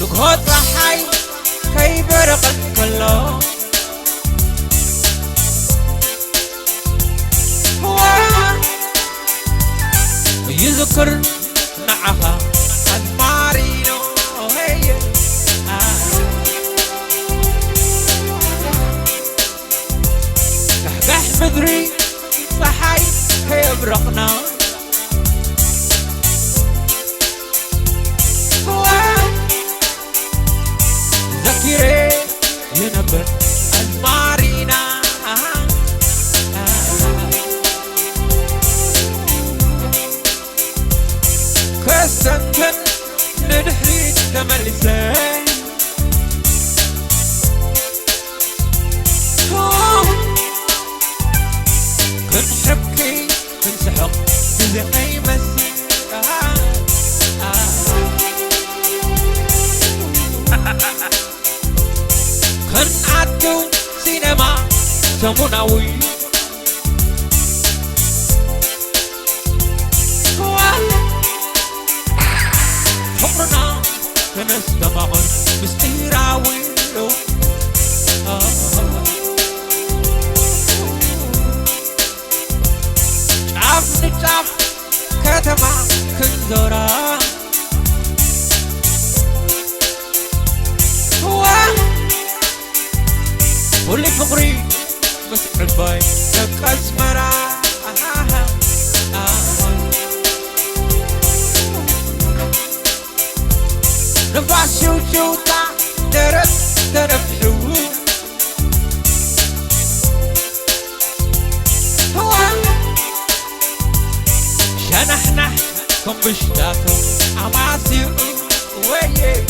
نقهد رحي كيبرق كله يذكر معها أسماريني هي كحكح مدري صحي كيبرقنا ذكري ينبر أسمارينا كسنتن ندحريت تملسين كنحبكي كنسحق بزقي مسي كنعدو سينما سموناوي حقرنا كنستمعون مستيراوي شاف نجاف كتما كنزورا ولي فقري مسح الباي لك أسمرا نفاس شوشوتا درس تنفحو شنحنح كم بشتاتو عماسي ويه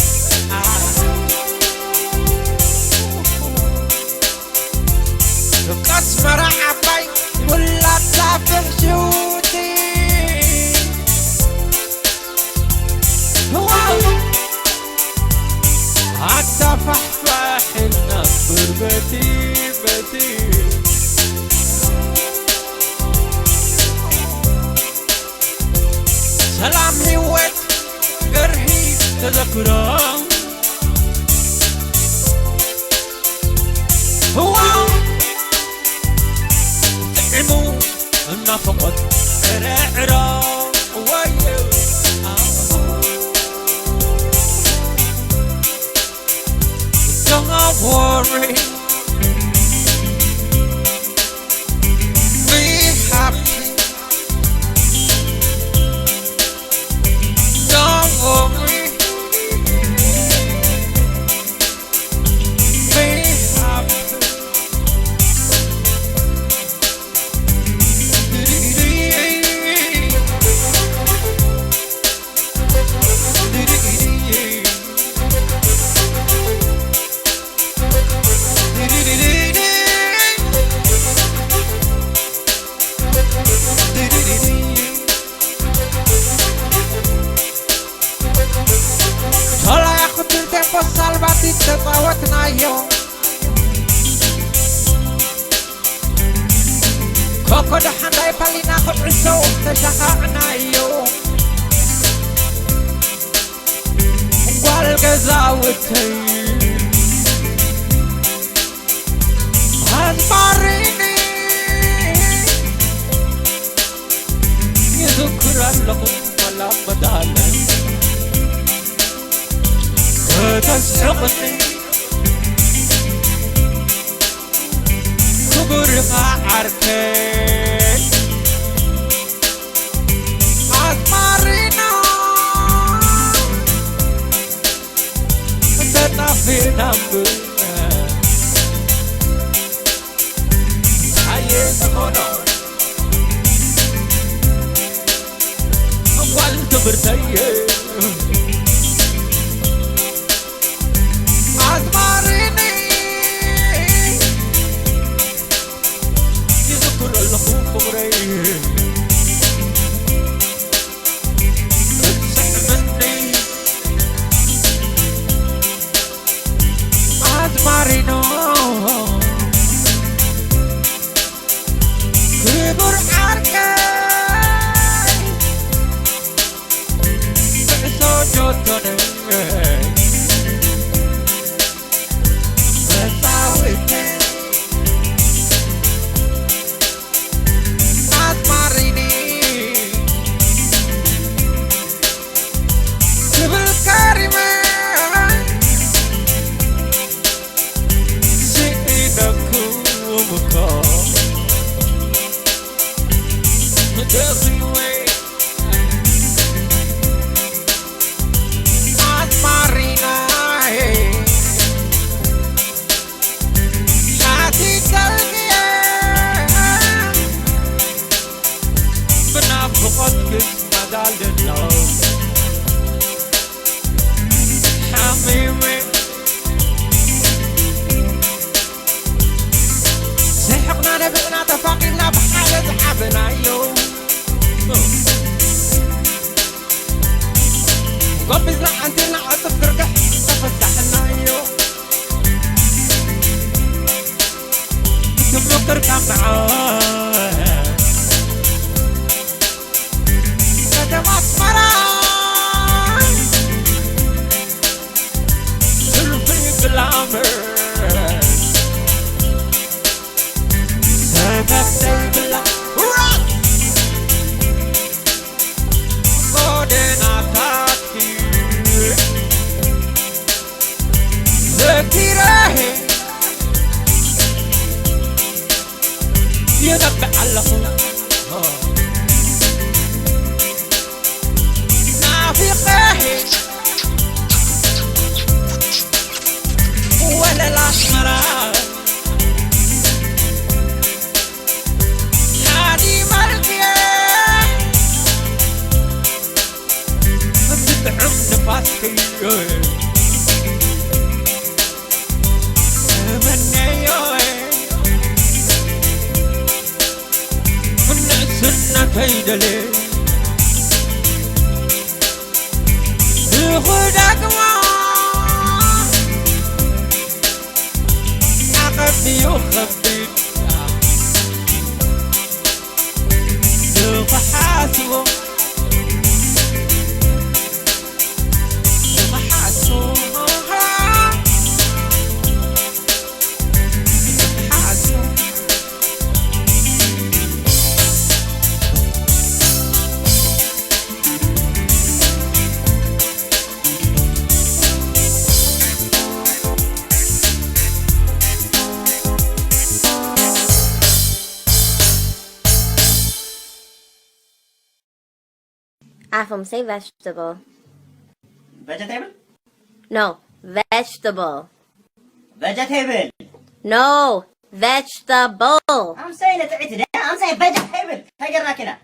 أسمر عباي ولا تافه شوتي حتى فحفاح النفر بتي سلام هوت قرهي تذكره تعمو النفقت رعرا ويو Don't worry, be happy. Don't worry, be happy. Salvati tawatna yo Koko da handai palina khudriso tashaqna yo Wal gazawti Asmarini Yuzukran lakum wala badalan تسحقني كبر ما عركت أسمارينا بدنا في نمبر هاي سمونا والد برتيه أسماريني يذكر الخوف غري تسح مني أسمارينو كبر عركي Afam, say vegetable. Vegetable? No, vegetable. Vegetable. No, vegetable. I'm saying it. I'm saying vegetable. هاي قرنا كده.